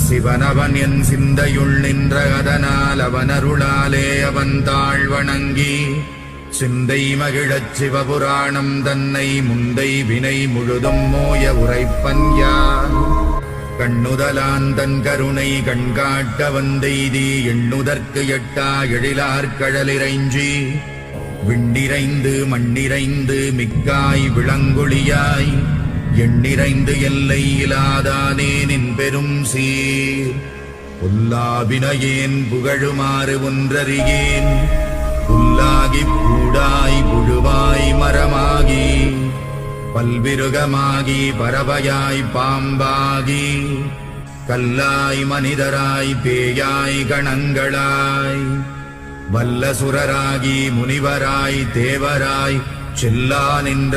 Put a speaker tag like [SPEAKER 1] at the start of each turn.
[SPEAKER 1] சிவனவன் என் சிந்தையுள் நின்ற அதனால் அவனருளாலே அவன் தாழ் வணங்கி சிந்தை மகிழச் சிவபுராணம் தன்னை முந்தை வினை முழுதும் மோய உரைப்பன் யார். கண்ணுதலான் தன் கருணை கண்காட்ட வந்தெய்தி எண்ணுதற்கு எட்டா எழிலார் கடலிறைஞ்சி விண்ணிறைந்து மண்ணிறைந்து மிக்காய் விளங்கொழியாய் எண்ணிறைந்து எல்லை இலாதானே நின் பெரும் சீர். புல்லாவினையேன் புகழுமாறு ஒன்றறியேன் புல்லாகிப் பூடாய் புழுவாய் மரமாகி பல்விருகமாகி பறவையாய் பாம்பாகி கல்லாய் மனிதராய் பேயாய் கணங்களாய் வல்லசுரராகி முனிவராய் தேவராய் செல்லா நின்ற